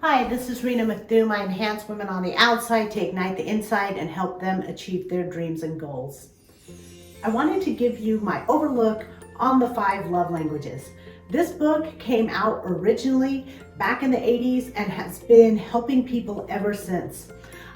Hi, this is Rina with Doom. I enhance women on the outside to ignite the inside and help them achieve their dreams and goals. I wanted to give you my overlook on the 5 love languages. This book came out originally back in the 80s and has been helping people ever since.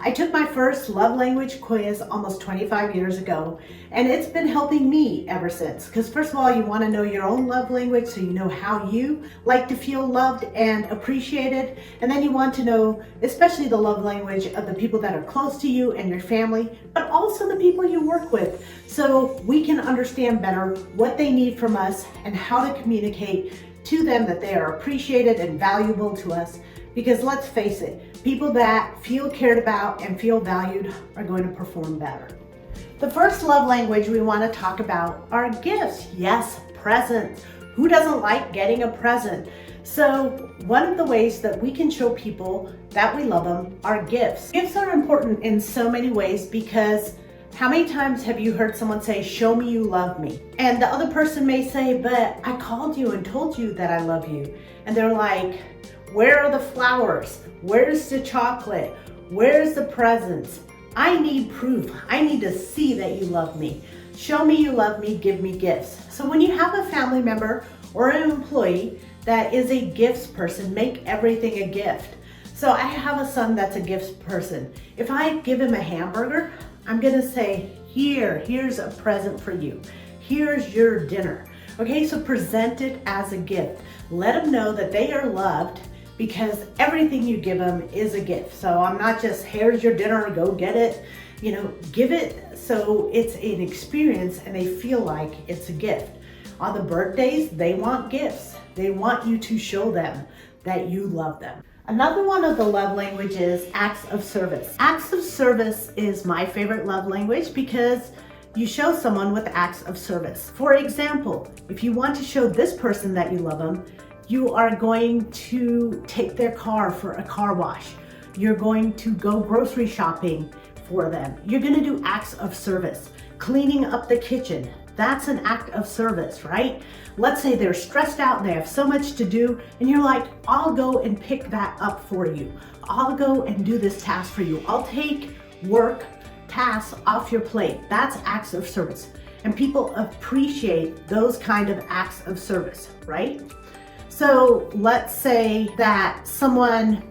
I took my first love language quiz almost 25 years ago, and it's been helping me ever since. Because first of all, you want to know your own love language so you know how you like to feel loved and appreciated. And then you want to know especially the love language of the people that are close to you and your family, but also the people you work with, so we can understand better what they need from us and how to communicate to them that they are appreciated and valuable to us. Because let's face it, people that feel cared about and feel valued are going to perform better. The first love language we want to talk about are gifts. Yes, presents. Who doesn't like getting a present? So one of the ways that we can show people that we love them are gifts. Gifts are important in so many ways, because how many times have you heard someone say, "Show me you love me"? And the other person may say, "But I called you and told you that I love you." And they're like, "Where are the flowers? Where's the chocolate? Where's the presents? I need proof. I need to see that you love me. Show me you love me, give me gifts." So when you have a family member or an employee that is a gifts person, make everything a gift. So I have a son that's a gifts person. If I give him a hamburger, I'm gonna say, here's a present for you. Here's your dinner. Okay, so present it as a gift. Let them know that they are loved, because everything you give them is a gift. So I'm not just, here's your dinner, go get it. Give it so it's an experience and they feel like it's a gift. On the birthdays, they want gifts. They want you to show them that you love them. Another one of the love languages, acts of service. Acts of service is my favorite love language, because you show someone with acts of service. For example, if you want to show this person that you love them, you are going to take their car for a car wash. You're going to go grocery shopping for them. You're going to do acts of service. Cleaning up the kitchen, that's an act of service, right? Let's say they're stressed out and they have so much to do, and you're like, "I'll go and pick that up for you. I'll go and do this task for you. I'll take work tasks off your plate." That's acts of service. And people appreciate those kind of acts of service, right? So let's say that someone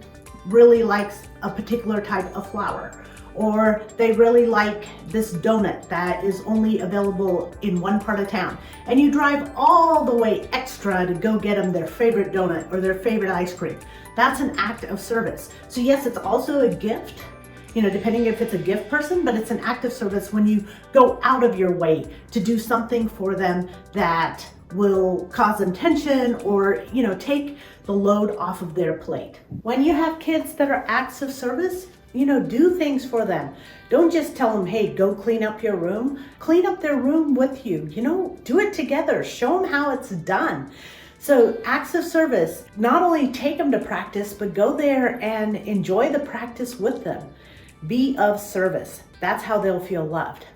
really likes a particular type of flower, or they really like this donut that is only available in one part of town, and you drive all the way extra to go get them their favorite donut or their favorite ice cream. That's an act of service. So yes, it's also a gift, depending if it's a gift person, but it's an act of service when you go out of your way to do something for them that will cause them tension, or take the load off of their plate. When you have kids that are acts of service, do things for them. Don't just tell them, "Hey, go clean up your room." Clean up their room with you. Do it together. Show them how it's done. So acts of service, not only take them to practice, but go there and enjoy the practice with them. Be of service. That's how they'll feel loved.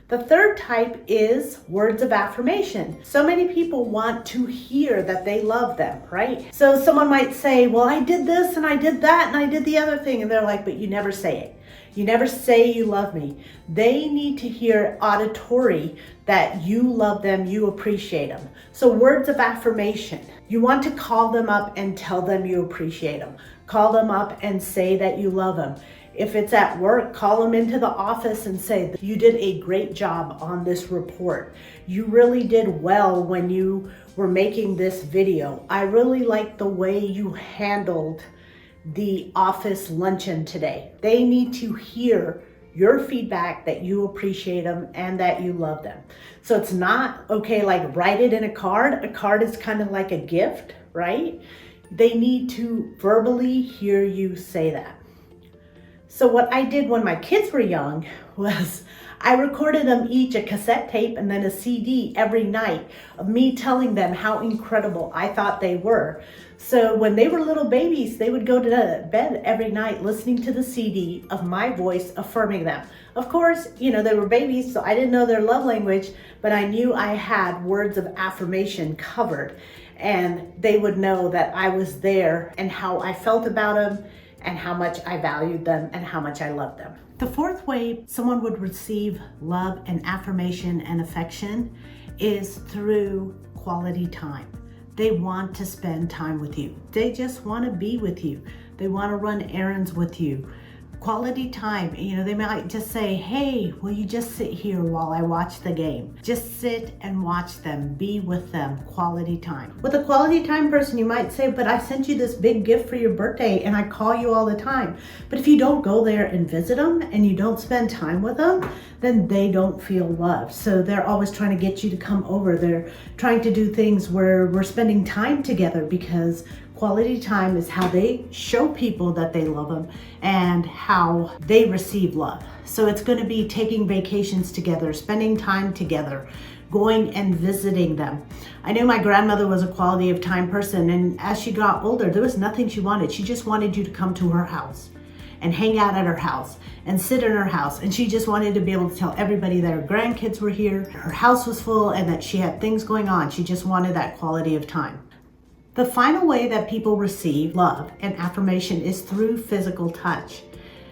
The third type is words of affirmation. So many people want to hear that they love them, right? So someone might say, "Well, I did this and I did that and I did the other thing." And they're like, "But you never say it. You never say you love me." They need to hear auditory that you love them, you appreciate them. So words of affirmation. You want to call them up and tell them you appreciate them. Call them up and say that you love them. If it's at work, call them into the office and say, "You did a great job on this report. You really did well when you were making this video. I really like the way you handled the office luncheon today." They need to hear your feedback, that you appreciate them and that you love them. So it's not okay, like write it in a card. A card is kind of like a gift, right? They need to verbally hear you say that. So what I did when my kids were young was I recorded them each a cassette tape and then a CD every night of me telling them how incredible I thought they were. So when they were little babies, they would go to bed every night listening to the CD of my voice affirming them. Of course, they were babies, so I didn't know their love language, but I knew I had words of affirmation covered. and they would know that I was there and how I felt about them and how much I valued them and how much I loved them. The fourth way someone would receive love and affirmation and affection is through quality time. They want to spend time with you. They just want to be with you. They want to run errands with you. Quality time, they might just say, hey, will you just sit here while I watch the game? Just sit and watch them, be with them, quality time. With a quality time person, you might say, but I sent you this big gift for your birthday and I call you all the time. But if you don't go there and visit them and you don't spend time with them, then they don't feel loved. So they're always trying to get you to come over. They're trying to do things where we're spending time together, because quality time is how they show people that they love them and how they receive love. So it's going to be taking vacations together, spending time together, going and visiting them. I knew my grandmother was a quality of time person, and as she got older, there was nothing she wanted. She just wanted you to come to her house and hang out at her house and sit in her house. And she just wanted to be able to tell everybody that her grandkids were here, her house was full, and that she had things going on. She just wanted that quality of time. The final way that people receive love and affirmation is through physical touch.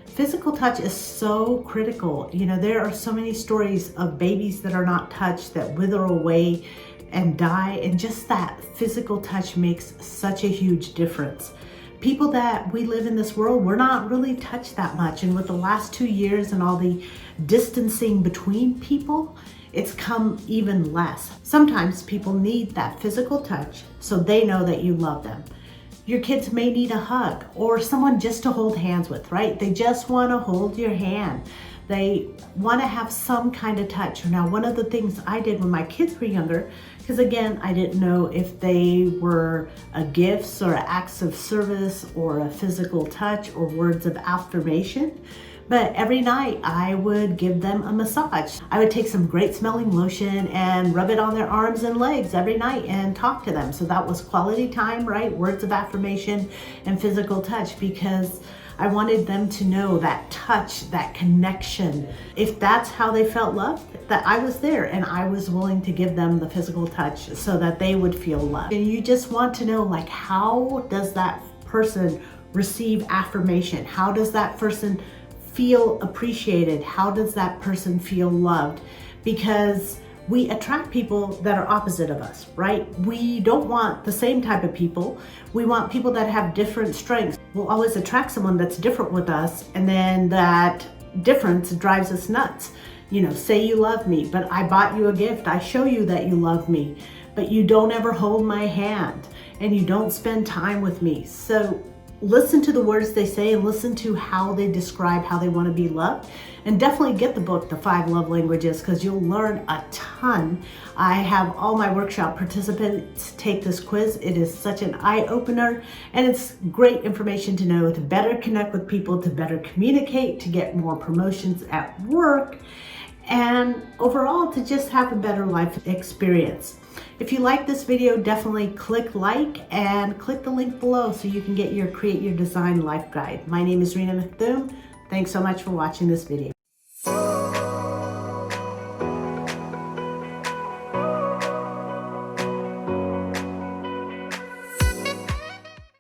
Physical touch is so critical. There are so many stories of babies that are not touched, that wither away and die, and just that physical touch makes such a huge difference. People that we live in this world, we're not really touched that much, and with the last 2 years and all the distancing between people, it's come even less. Sometimes people need that physical touch so they know that you love them. Your kids may need a hug or someone just to hold hands with, right? They just want to hold your hand. They want to have some kind of touch. Now, one of the things I did when my kids were younger, because again, I didn't know if they were gifts or acts of service or a physical touch or words of affirmation, but every night I would give them a massage. I would take some great smelling lotion and rub it on their arms and legs every night and talk to them. So that was quality time, right? Words of affirmation and physical touch, because I wanted them to know that touch, that connection. If that's how they felt loved, that I was there and I was willing to give them the physical touch so that they would feel loved. And you just want to know, how does that person receive affirmation? How does that person feel appreciated? How does that person feel loved? Because we attract people that are opposite of us, right? We don't want the same type of people. We want people that have different strengths. We'll always attract someone that's different with us, and then that difference drives us nuts. Say you love me, but I bought you a gift. I show you that you love me, but you don't ever hold my hand and you don't spend time with me. So listen to the words they say and listen to how they describe how they want to be loved. And definitely get the book, The 5 Love Languages, because you'll learn a ton. I have all my workshop participants take this quiz. It is such an eye-opener, and it's great information to know to better connect with people, to better communicate, to get more promotions at work, and overall to just have a better life experience. If you like this video, definitely click like and click the link below so you can get your Create Your Design Life Guide. My name is Rina. Thanks so much for watching this video.